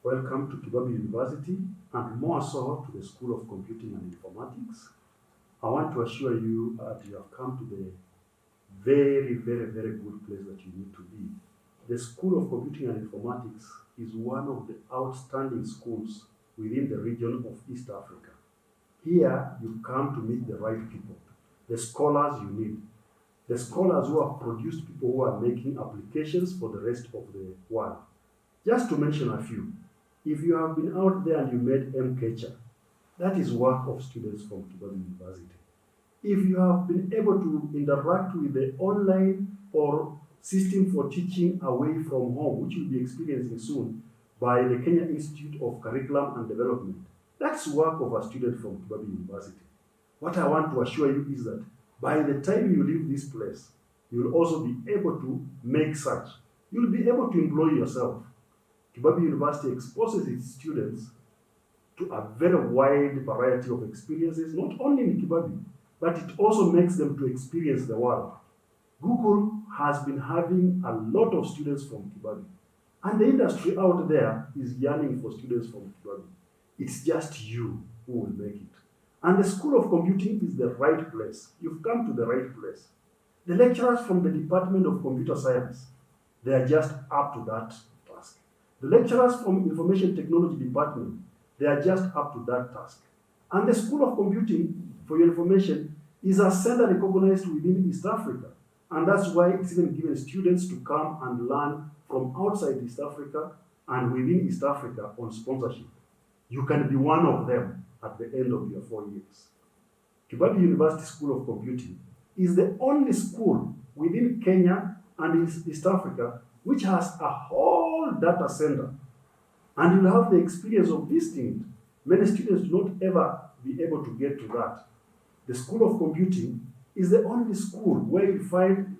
Welcome to Kibabii University and more so to the School of Computing and Informatics. I want to assure you that you have come to the very good place that you need to be. The School of Computing and Informatics is one of the outstanding schools within the region of East Africa. Here you come to meet the right people, the scholars you need, the scholars who have produced people who are making applications for the rest of the world. Just to mention a few, if you have been out there and you made MCatcher, that is work of students from Kibabii University. If you have been able to interact with the online or system for teaching away from home, which you'll be experiencing soon by the Kenya Institute of Curriculum and Development, that's work of a student from Kibabii University. What I want to assure you is that by the time you leave this place, you'll also be able to make such. You'll be able to employ yourself. Kibabii University exposes its students to a very wide variety of experiences, not only in Kibabii, but it also makes them to experience the world. Google has been having a lot of students from Kibabii, and the industry out there is yearning for students from Kibabii. It's just you who will make it. And the School of Computing is the right place. You've come to the right place. The lecturers from the Department of Computer Science, they are just up to that task. The lecturers from Information Technology Department, they are just up to that task. And the School of Computing, for your information, is a center recognized within East Africa. And that's why it's even given students to come and learn from outside East Africa and within East Africa on sponsorship. You can be one of them at the end of your 4 years. Kibabii University School of Computing is the only school within Kenya and East Africa which has a whole data center. And you'll have the experience of this thing. Many students do not ever be able to get to that. The School of Computing is the only school where you find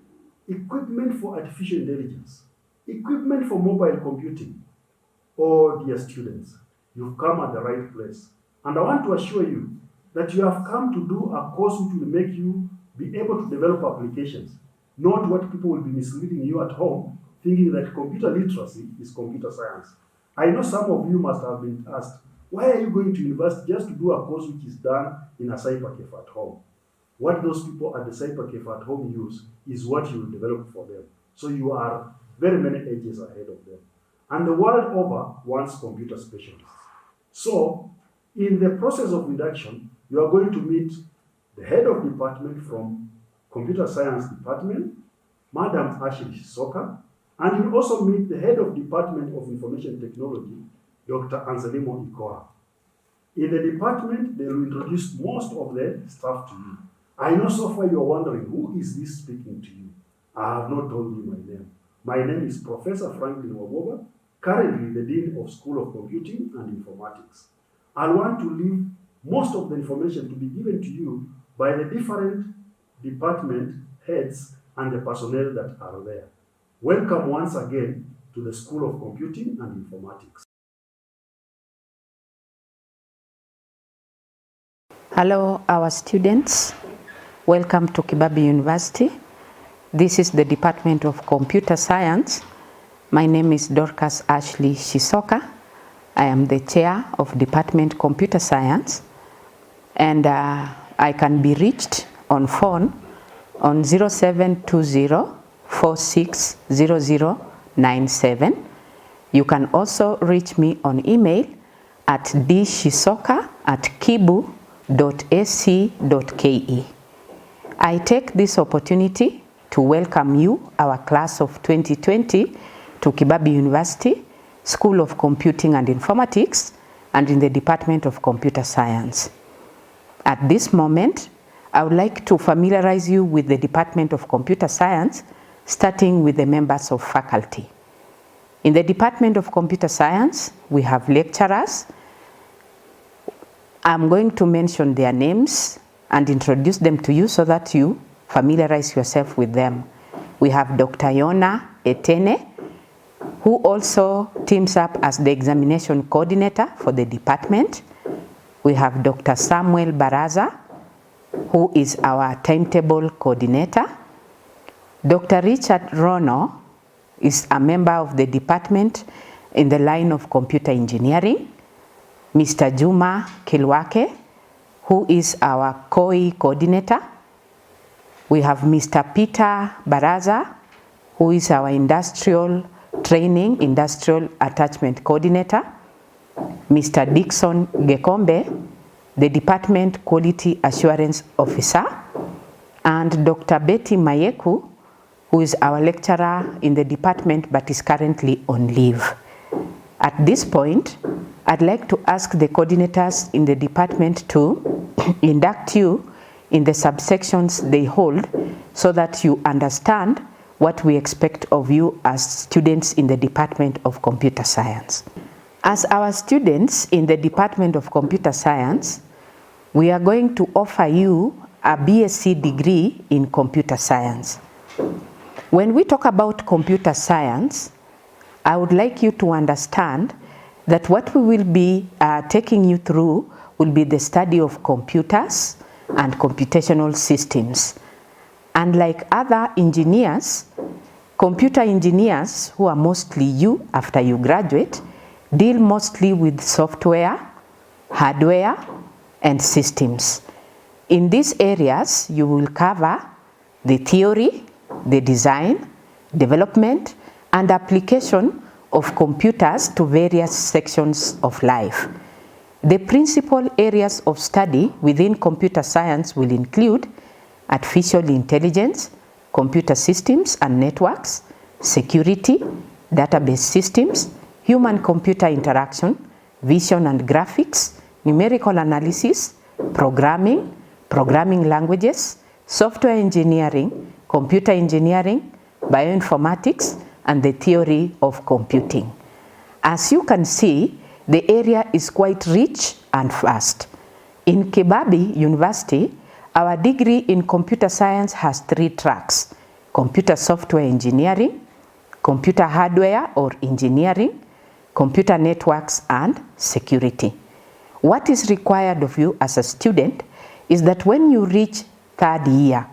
equipment for artificial intelligence, equipment for mobile computing. Oh, dear students, you've come at the right place. And I want to assure you that you have come to do a course which will make you be able to develop applications, not what people will be misleading you at home, thinking that computer literacy is computer science. I know some of you must have been asked, why are you going to university just to do a course which is done in a cyber cafe at home? What those people at the cyber cafe at home use is what you will develop for them. So you are very many ages ahead of them. And the world over wants computer specialists. So in the process of induction, you are going to meet the head of department from Computer Science Department, Madam Ashley Shisoka, and you'll also meet the head of Department of Information Technology, Dr. Anselmo Ikoa. In the department, they will introduce most of the staff to you. I know so far you are wondering, who is this speaking to you? I have not told you my name. My name is Professor Franklin Wabwoba, currently the Dean of School of Computing and Informatics. I want to leave most of the information to be given to you by the different department heads and the personnel that are there. Welcome once again to the School of Computing and Informatics. Hello, our students. Welcome to Kibabii University. This is the Department of Computer Science. My name is Dorcas Ashley Shisoka. I am the chair of Department Computer Science, and I can be reached on phone on 0720-460097. You can also reach me on email at dshisoka@kibu.ac.ke. I take this opportunity to welcome you, our class of 2020, to Kibabii University, School of Computing and Informatics, and in the Department of Computer Science. At this moment, I would like to familiarize you with the Department of Computer Science, starting with the members of faculty. In the Department of Computer Science, we have lecturers. I'm going to mention their names and introduce them to you so that you familiarize yourself with them. We have Dr. Yona Etene, who also teams up as the examination coordinator for the department. We have Dr. Samuel Baraza, who is our timetable coordinator. Dr. Richard Rono is a member of the department in the line of computer engineering, Mr. Juma Kilwake, who is our COE coordinator. We have Mr. Peter Baraza, who is our industrial training, industrial attachment coordinator, Mr. Dixon Gekombe, the department quality assurance officer, and Dr. Betty Mayeku, who is our lecturer in the department but is currently on leave. At this point, I'd like to ask the coordinators in the department to induct you in the subsections they hold so that you understand what we expect of you as students in the Department of Computer Science. As our students in the Department of Computer Science, we are going to offer you a BSc degree in computer science. When we talk about computer science, I would like you to understand that what we will be taking you through will be the study of computers and computational systems. Unlike other engineers, computer engineers, who are mostly you after you graduate, deal mostly with software, hardware, and systems. In these areas, you will cover the theory, the design, development, and application of computers to various sections of life. The principal areas of study within computer science will include artificial intelligence, computer systems and networks, security, database systems, human-computer interaction, vision and graphics, numerical analysis, programming, programming languages, software engineering, computer engineering, bioinformatics, and the theory of computing. As you can see, the area is quite rich and vast. In Kibabii University, our degree in computer science has 3 tracks: computer software engineering, computer hardware or engineering, computer networks, and security. What is required of you as a student is that when you reach 3rd year,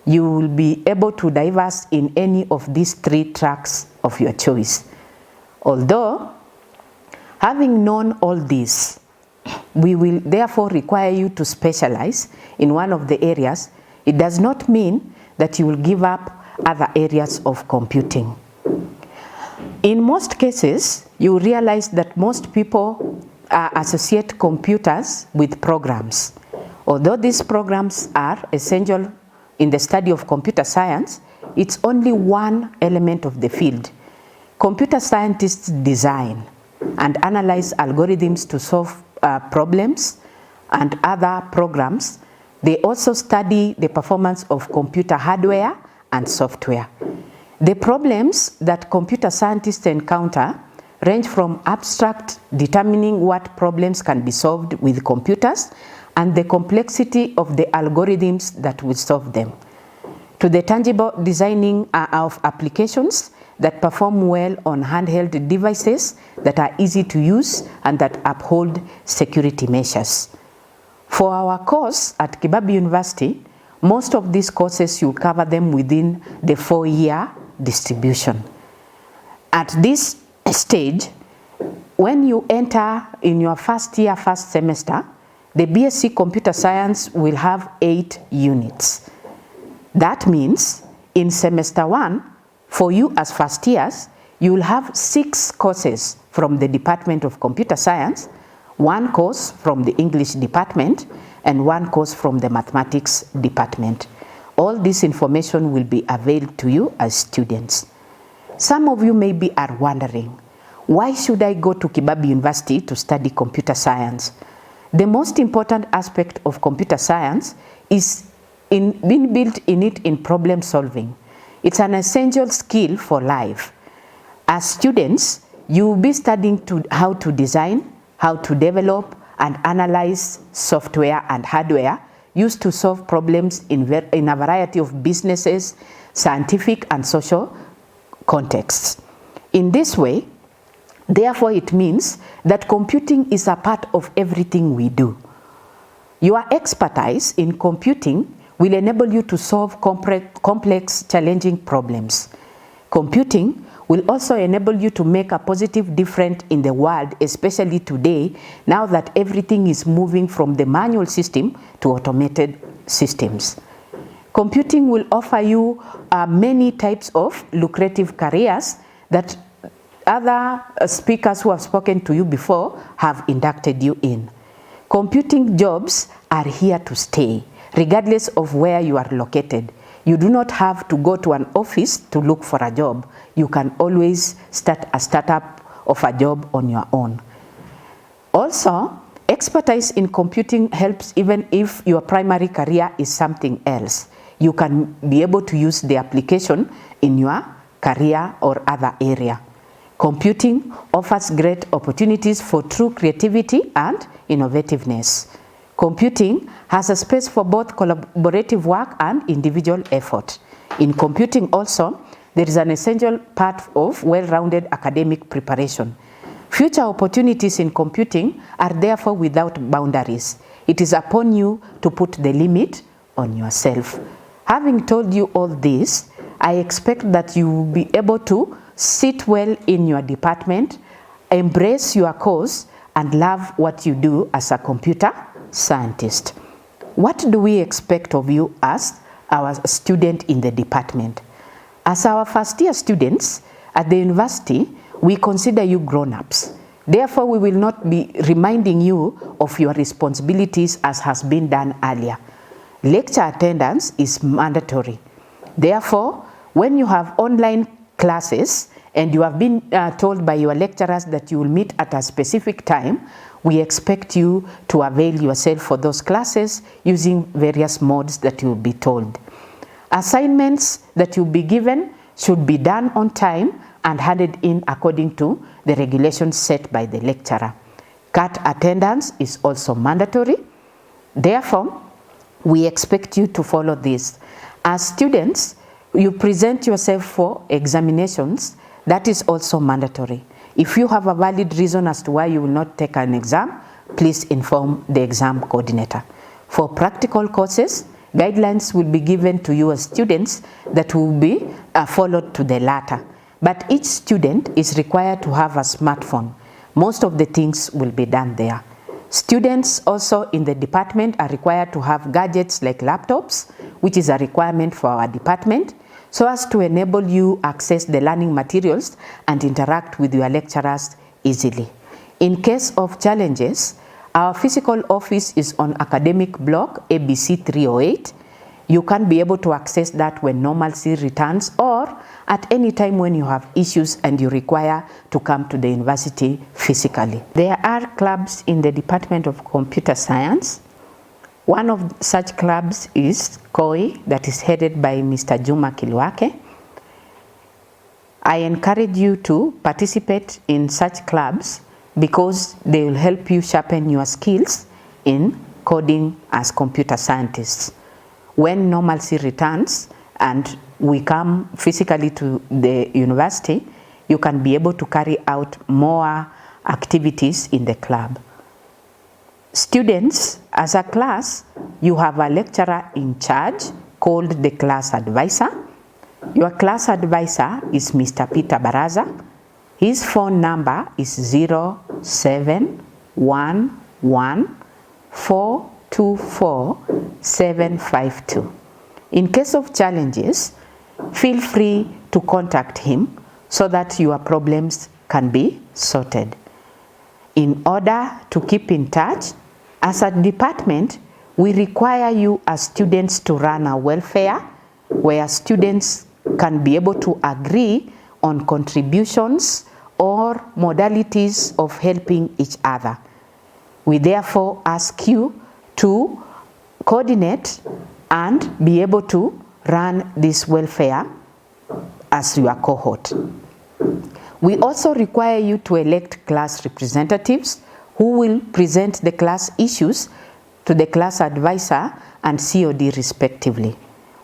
you will be able to diverse in any of these 3 tracks of your choice. Although, having known all this, we will therefore require you to specialize in one of the areas. It does not mean that you will give up other areas of computing. In most cases, you realize that most people associate computers with programs. Although these programs are essential in the study of computer science, it's only one element of the field. Computer scientists design and analyze algorithms to solve problems and other programs. They also study the performance of computer hardware and software. The problems that computer scientists encounter range from abstract, determining what problems can be solved with computers, and the complexity of the algorithms that will solve them, to the tangible designing of applications that perform well on handheld devices that are easy to use and that uphold security measures. For our course at Kibabii University, most of these courses you'll cover them within the 4-year distribution. At this stage, when you enter in your first year, first semester, the BSc Computer Science will have 8 units. That means in semester 1, for you as first years, you will have 6 courses from the Department of Computer Science, 1 course from the English department, and 1 course from the Mathematics department. All this information will be availed to you as students. Some of you maybe are wondering, why should I go to Kibabii University to study computer science? The most important aspect of computer science is being built in it in problem solving. It's an essential skill for life. As students, you will be studying how to design, how to develop and analyze software and hardware used to solve problems in a variety of businesses, scientific and social contexts. In this way, therefore, it means that computing is a part of everything we do. Your expertise in computing will enable you to solve complex, challenging problems. Computing will also enable you to make a positive difference in the world, especially today, now that everything is moving from the manual system to automated systems. Computing will offer you many types of lucrative careers that other speakers who have spoken to you before have inducted you in. Computing jobs are here to stay, regardless of where you are located. You do not have to go to an office to look for a job. You can always start a startup of a job on your own. Also, expertise in computing helps even if your primary career is something else. You can be able to use the application in your career or other area. Computing offers great opportunities for true creativity and innovativeness. Computing has a space for both collaborative work and individual effort. In computing also, there is an essential part of well-rounded academic preparation. Future opportunities in computing are therefore without boundaries. It is upon you to put the limit on yourself. Having told you all this, I expect that you will be able to sit well in your department, embrace your course, and love what you do as a computer scientist. What do we expect of you as our student in the department? As our first year students at the university, we consider you grown-ups. Therefore, we will not be reminding you of your responsibilities as has been done earlier. Lecture attendance is mandatory. Therefore, when you have online classes and you have been told by your lecturers that you will meet at a specific time, we expect you to avail yourself for those classes using various modes that you will be told. Assignments that you'll be given should be done on time and handed in according to the regulations set by the lecturer. CAT attendance is also mandatory. Therefore, we expect you to follow this. As students, you present yourself for examinations. That is also mandatory. If you have a valid reason as to why you will not take an exam, please inform the exam coordinator. For practical courses, guidelines will be given to you as students that will be followed to the latter. But each student is required to have a smartphone. Most of the things will be done there. Students also in the department are required to have gadgets like laptops, which is a requirement for our department, so as to enable you access the learning materials and interact with your lecturers easily. In case of challenges, our physical office is on academic block ABC 308. You can be able to access that when normalcy returns or at any time when you have issues and you require to come to the university physically. There are clubs in the Department of Computer Science. One of such clubs is SCAI, that is headed by Mr. Juma Kilwake. I encourage you to participate in such clubs because they will help you sharpen your skills in coding as computer scientists. When normalcy returns and we come physically to the university, you can be able to carry out more activities in the club. Students, as a class, you have a lecturer in charge called the class advisor. Your class advisor is Mr. Peter Baraza. His phone number is 0711-424-752. In case of challenges, feel free to contact him so that your problems can be sorted. In order to keep in touch, as a department, we require you as students to run a welfare where students can be able to agree on contributions or modalities of helping each other. We therefore ask you to coordinate and be able to run this welfare as your cohort. We also require you to elect class representatives who will present the class issues to the class advisor and COD respectively.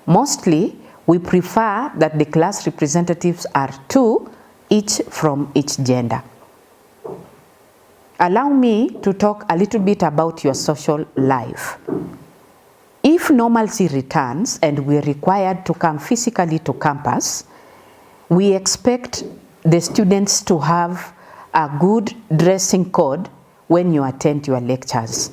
Mostly, we prefer that the class representatives are 2, each from each gender. Allow me to talk a little bit about your social life. If normalcy returns and we're required to come physically to campus, We expect the students to have a good dressing code when you attend your lectures.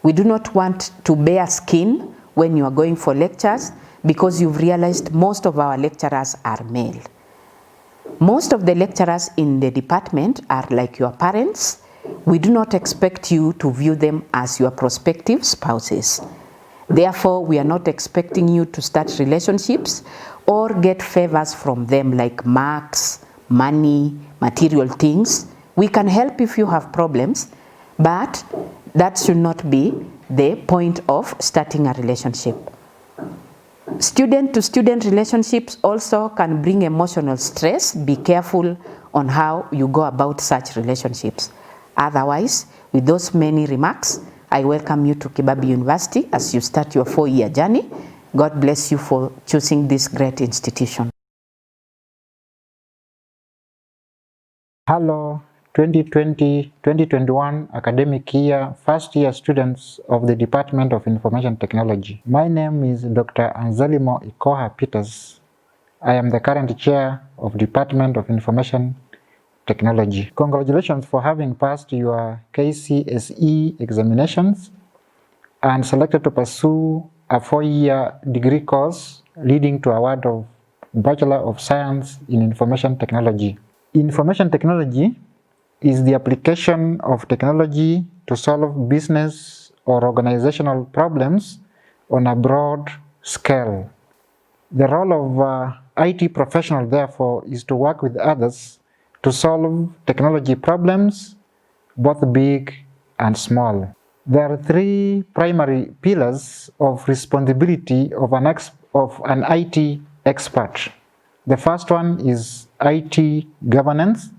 We do not want to bare skin when you are going for lectures, because you've realized most of our lecturers are male. Most of the lecturers in the department are like your parents. We do not expect you to view them as your prospective spouses. Therefore, we are not expecting you to start relationships or get favors from them like marks, money, material things. We can help if you have problems, but that should not be the point of starting a relationship. Student-to-student relationships also can bring emotional stress. Be careful on how you go about such relationships. Otherwise, with those many remarks, I welcome you to Kibabii University as you start your 4-year journey. God bless you for choosing this great institution. Hello, 2020-2021 academic year, first year students of the Department of Information Technology. My name is Dr. Anzalimo Ikoha Peters. I am the current chair of Department of Information Technology. Congratulations for having passed your KCSE examinations and selected to pursue a 4-year degree course leading to award of Bachelor of Science in Information Technology. Information technology is the application of technology to solve business or organizational problems on a broad scale. The role of IT professional, therefore, is to work with others to solve technology problems, both big and small. There are 3 primary pillars of responsibility of an IT expert. The first one is IT governance,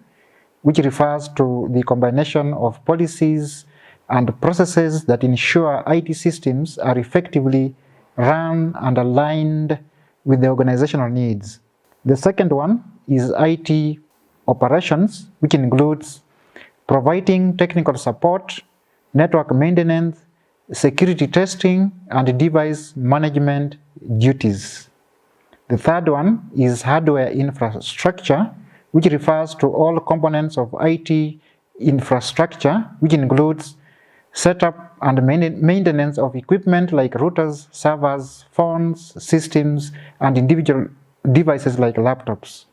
which refers to the combination of policies and processes that ensure IT systems are effectively run and aligned with the organizational needs. The second one is IT operations, which includes providing technical support, network maintenance, security testing, and device management duties. The third one is hardware infrastructure, which refers to all components of IT infrastructure, which includes setup and maintenance of equipment like routers, servers, phones, systems, and individual devices like laptops.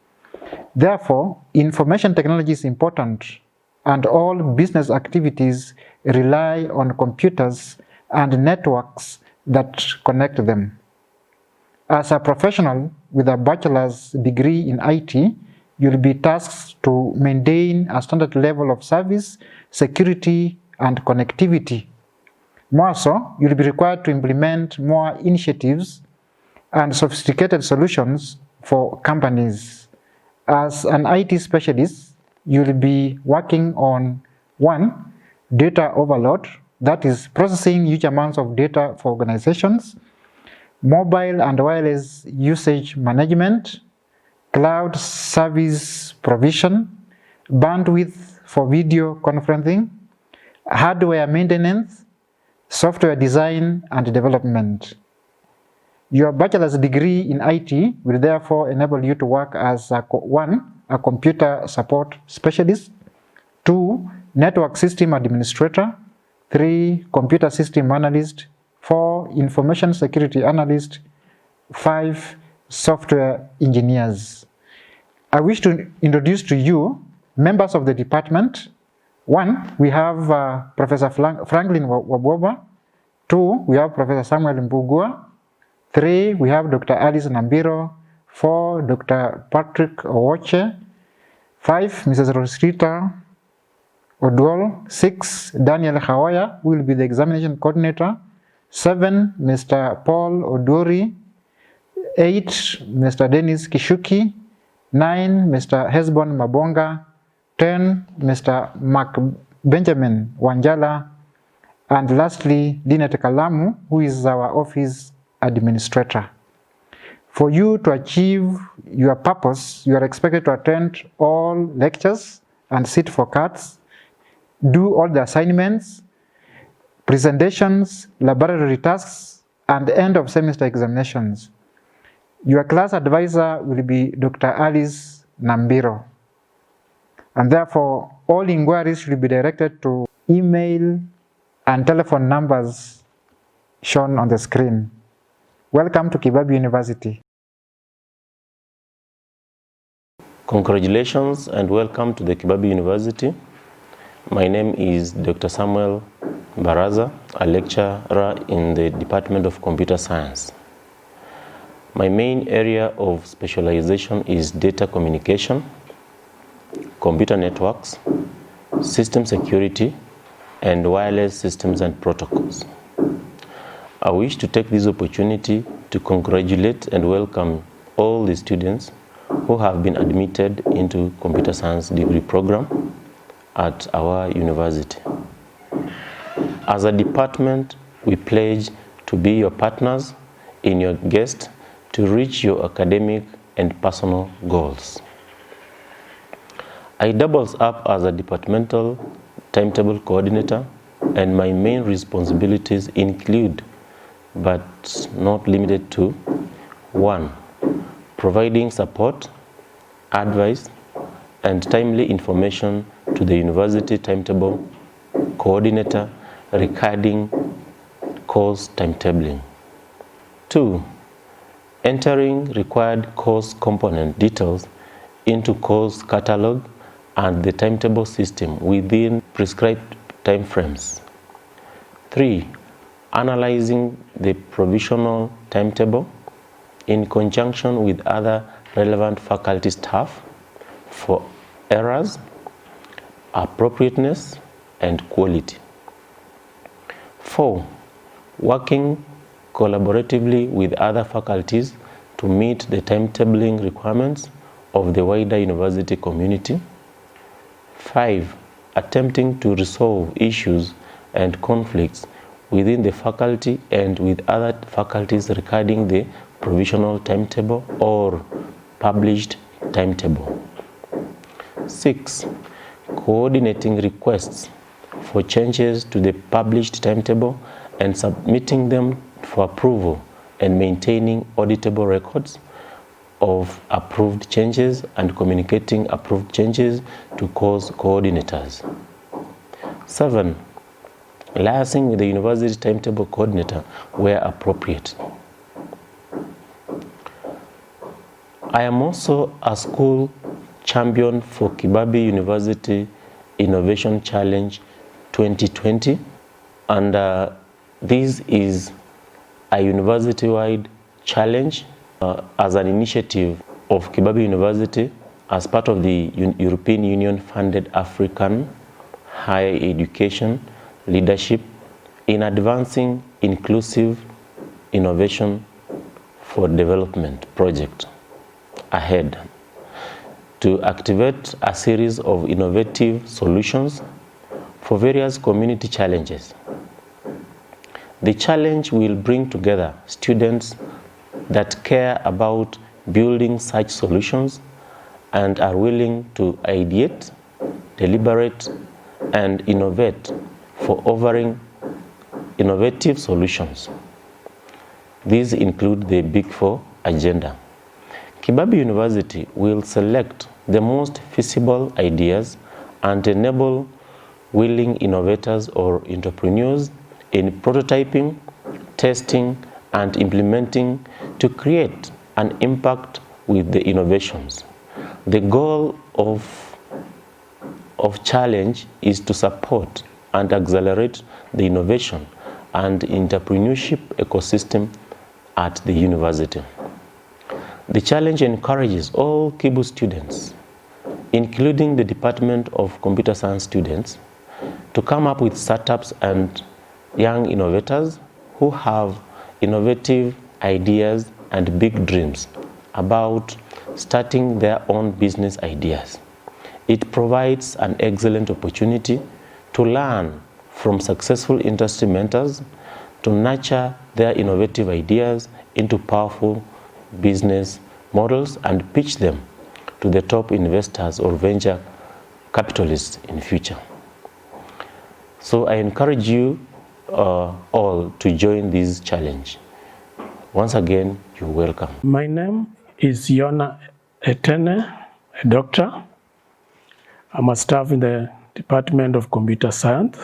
Therefore, information technology is important, and all business activities rely on computers and networks that connect them. As a professional with a bachelor's degree in IT, you'll be tasked to maintain a standard level of service, security, and connectivity. More so, you'll be required to implement more initiatives and sophisticated solutions for companies. As an IT specialist, you'll be working on 1. Data overload, that is processing huge amounts of data for organizations, mobile and wireless usage management, cloud service provision, bandwidth for video conferencing, hardware maintenance, software design and development. Your bachelor's degree in IT will therefore enable you to work as 1. A computer support specialist, 2. Network system administrator, 3. Computer system analyst, 4. Information security analyst, 5. Software engineers. I wish to introduce to you members of the department. 1. We have Professor Franklin Wabwoba. 2. We have Professor Samuel Mbugua. 3. We have Dr. Alice Nambiro. 4. Dr. Patrick Owoche. 5. Mrs. Rosita Odwal. 6. Daniel Hawaya, who will be the examination coordinator. 7. Mr. Paul Odori. 8. Mr. Dennis Kishuki. 9. Mr. Hesbon Mabonga. 10. Mr. Mark Benjamin Wanjala. And lastly, Linet Kalamu, who is our office administrator. For you to achieve your purpose, you are expected to attend all lectures and sit for cards, do all the assignments, presentations, laboratory tasks, and end of semester examinations. Your class advisor will be Dr. Alice Nambiro, and therefore all inquiries should be directed to email and telephone numbers shown on the screen. Welcome to Kibabii University. Congratulations and welcome to the Kibabii University. My name is Dr. Samuel Baraza, a lecturer in the Department of Computer Science. My main area of specialization is data communication, computer networks, system security, and wireless systems and protocols. I wish to take this opportunity to congratulate and welcome all the students who have been admitted into computer science degree program at our university. As a department, we pledge to be your partners in your quest to reach your academic and personal goals. I doubles up as a departmental timetable coordinator, and my main responsibilities include, but not limited to, 1. Providing support, advice, and timely information to the university timetable coordinator regarding course timetabling. 2. Entering required course component details into course catalog and the timetable system within prescribed timeframes. 3. Analyzing the provisional timetable in conjunction with other relevant faculty staff for errors, appropriateness, and quality. 4. Working collaboratively with other faculties to meet the timetabling requirements of the wider university community. 5. Attempting to resolve issues and conflicts within the faculty and with other faculties regarding the provisional timetable or published timetable. 6. Coordinating requests for changes to the published timetable and submitting them for approval and maintaining auditable records of approved changes and communicating approved changes to course coordinators. 7. Liaising with the university timetable coordinator where appropriate. I am also a school champion for Kibabii University Innovation Challenge 2020, and this is a university-wide challenge as an initiative of Kibabii University as part of the European Union funded African higher education leadership in advancing inclusive innovation for development project ahead to activate a series of innovative solutions for various community challenges. The challenge will bring together students that care about building such solutions and are willing to ideate, deliberate, and innovate for offering innovative solutions. These include the Big Four agenda. Kibabii University will select the most feasible ideas and enable willing innovators or entrepreneurs in prototyping, testing, and implementing to create an impact with the innovations. The goal of challenge is to support and accelerate the innovation and entrepreneurship ecosystem at the university. The challenge encourages all KIBU students, including the Department of Computer Science students, to come up with startups and young innovators who have innovative ideas and big dreams about starting their own business ideas. It provides an excellent opportunity to learn from successful industry mentors to nurture their innovative ideas into powerful business models and pitch them to the top investors or venture capitalists in future. So I encourage you all to join this challenge. Once again, you're welcome. My name is Yona Etene, a doctor. I'm a staff in the Department of Computer Science,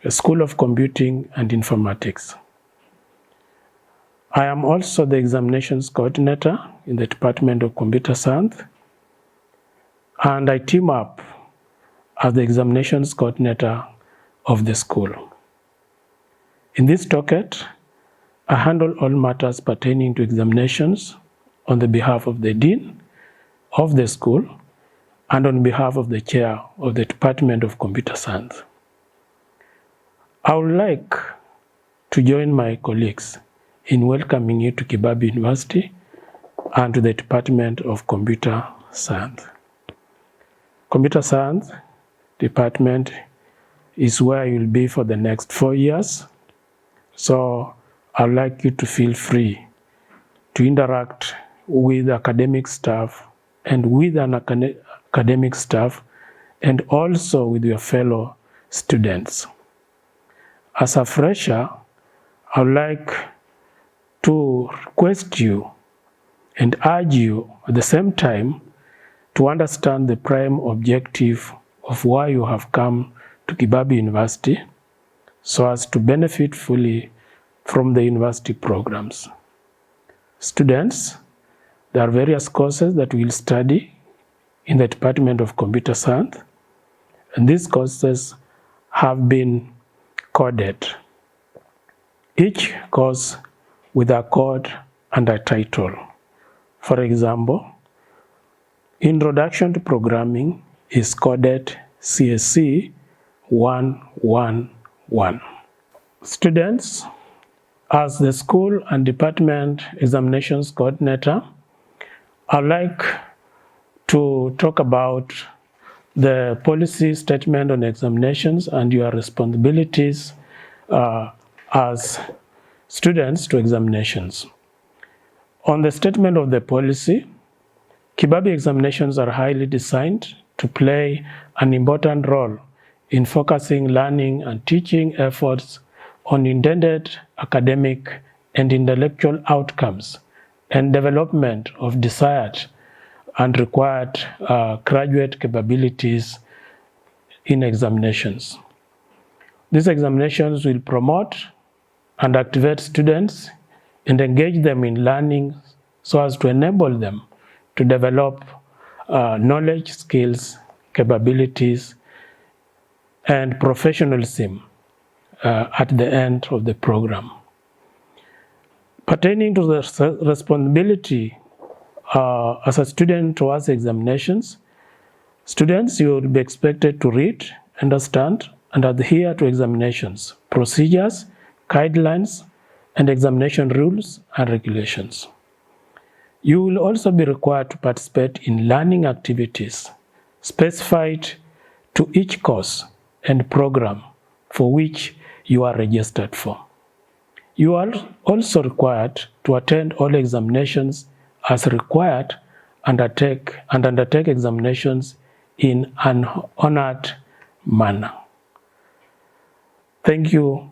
a School of Computing and Informatics. I am also the examinations coordinator in the Department of Computer Science, and I team up as the examinations coordinator of the school. In this docket, I handle all matters pertaining to examinations on the behalf of the Dean of the school and on behalf of the Chair of the Department of Computer Science. I would like to join my colleagues in welcoming you to Kibabii University and to the Department of Computer Science. Computer Science Department is where you'll be for the next 4 years. So I'd like you to feel free to interact with academic staff and with an academic staff and also with your fellow students. As a fresher, I'd like to request you and urge you at the same time to understand the prime objective of why you have come to Kibabii University so as to benefit fully from the university programs. Students, there are various courses that we'll study in the Department of Computer Science, and these courses have been coded. Each course with a code and a title. For example, Introduction to Programming is coded CSC 111. Students, as the school and department examinations coordinator, I'd like to talk about the policy statement on examinations and your responsibilities as students to examinations. On the statement of the policy, Kibabii examinations are highly designed to play an important role in focusing learning and teaching efforts on intended academic and intellectual outcomes and development of desired and required graduate capabilities in examinations. These examinations will promote and activate students and engage them in learning so as to enable them to develop knowledge, skills, capabilities, and professionalism at the end of the program. Pertaining to the responsibility as a student towards examinations, students, you will be expected to read, understand, and adhere to examinations, procedures, guidelines, and examination rules and regulations. You will also be required to participate in learning activities specified to each course and program for which you are registered for. You are also required to attend all examinations as required and undertake examinations in an honored manner. Thank you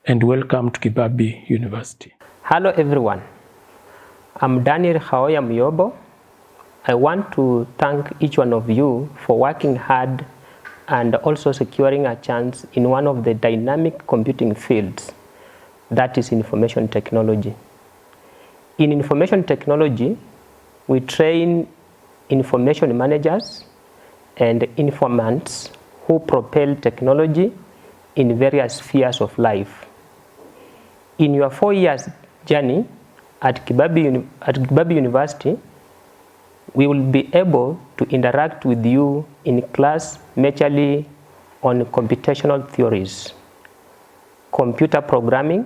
and welcome to Kibabii University. Hello everyone. I'm Daniel Haoya Myobo. I want to thank each one of you for working hard and also securing a chance in one of the dynamic computing fields, that is information technology. In information technology, we train information managers and informants who propel technology in various spheres of life. In your 4 years journey at Kibabii University, we will be able to interact with you in class majorly on computational theories, computer programming,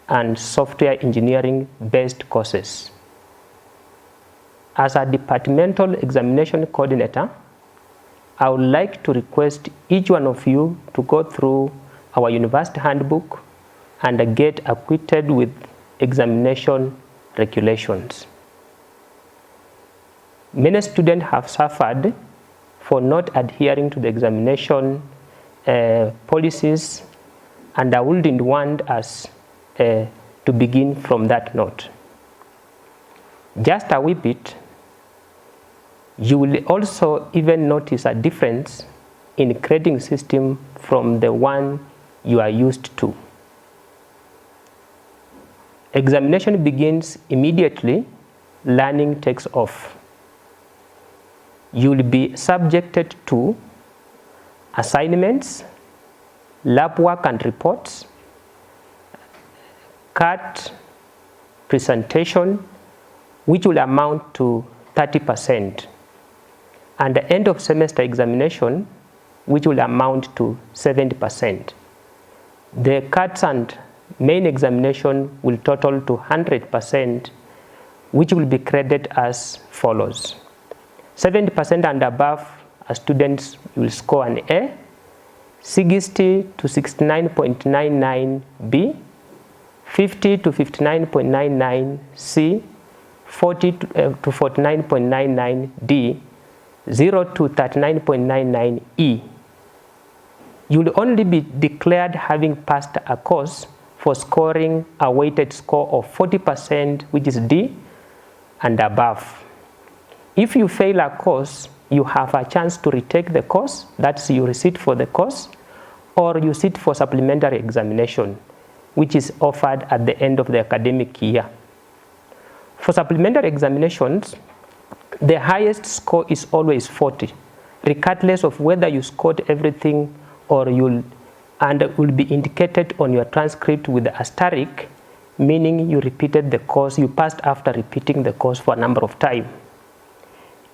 and software engineering based courses. As a departmental examination coordinator, I would like to request each one of you to go through our university handbook and get acquainted with examination regulations. Many students have suffered for not adhering to the examination policies, and I wouldn't want us to begin from that note. Just a wee bit, you will also even notice a difference in grading system from the one you are used to. Examination begins immediately, learning takes off. You will be subjected to assignments, lab work and reports, CAT presentation, which will amount to 30%, and the end of semester examination, which will amount to 70%. The CATs and main examination will total to 100%, which will be credited as follows. 70% and above students will score an A, 60 to 69.99 B, 50 to 59.99 C, 40 to 49.99 D, 0 to 39.99 E. You will only be declared having passed a course for scoring a weighted score of 40%, which is D and above. If you fail a course, you have a chance to retake the course, that's you sit for the course, or you sit for supplementary examination, which is offered at the end of the academic year. For supplementary examinations, the highest score is always 40, regardless of whether you scored everything or and will be indicated on your transcript with the asterisk, meaning you repeated the course, you passed after repeating the course for a number of times.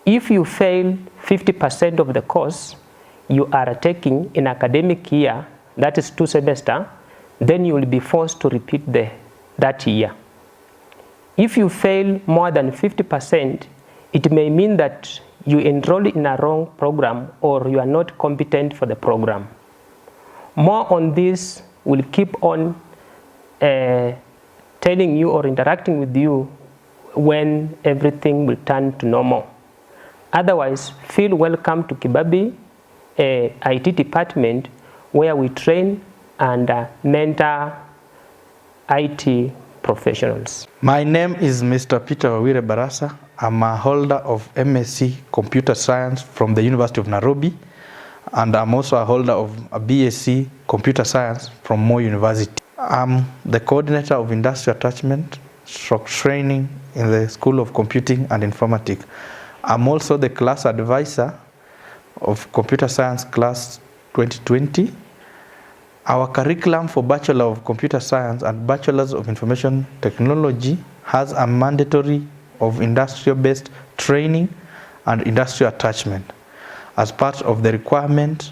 If you fail 50% of the course you are taking in academic year, that is 2 semesters, then you will be forced to repeat that year. If you fail more than 50%, it may mean that you enrolled in a wrong program or you are not competent for the program. More on this will keep on telling you or interacting with you when everything will turn to normal. Otherwise, feel welcome to Kibabii IT department, where we train and mentor IT professionals. My name is Mr. Peter Wawire Barasa. I'm a holder of MSc Computer Science from the University of Nairobi, and I'm also a holder of a BSc Computer Science from Moi University. I'm the coordinator of Industrial Attachment Training in the School of Computing and Informatics. I'm also the class advisor of Computer Science Class 2020. Our curriculum for Bachelor of Computer Science and Bachelors of Information Technology has a mandatory of industrial-based training and industrial attachment as part of the requirement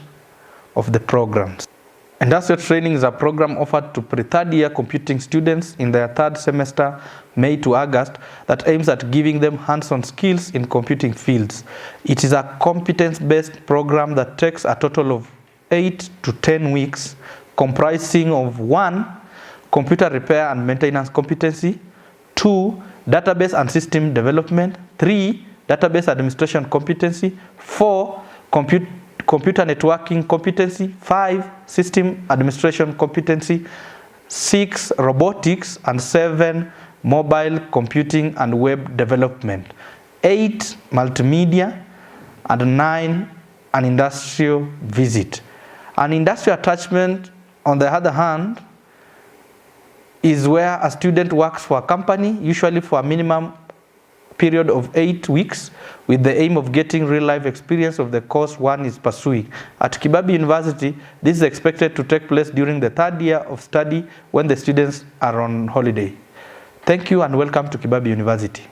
of the programs. Industrial training is a program offered to pre-third year computing students in their 3rd semester, May to August, that aims at giving them hands-on skills in computing fields. It is a competence-based program that takes a total of 8 to 10 weeks, comprising of 1, computer repair and maintenance competency, 2, database and system development, 3, database administration competency, 4, computer networking competency, 5, system administration competency, 6, robotics, and 7, mobile computing and web development, 8, multimedia, and 9, an industrial visit. An industrial attachment, on the other hand, is where a student works for a company, usually for a minimum period of 8 weeks, with the aim of getting real-life experience of the course one is pursuing. At Kibabii University, this is expected to take place during the 3rd year of study when the students are on holiday. Thank you and welcome to Kibabii University.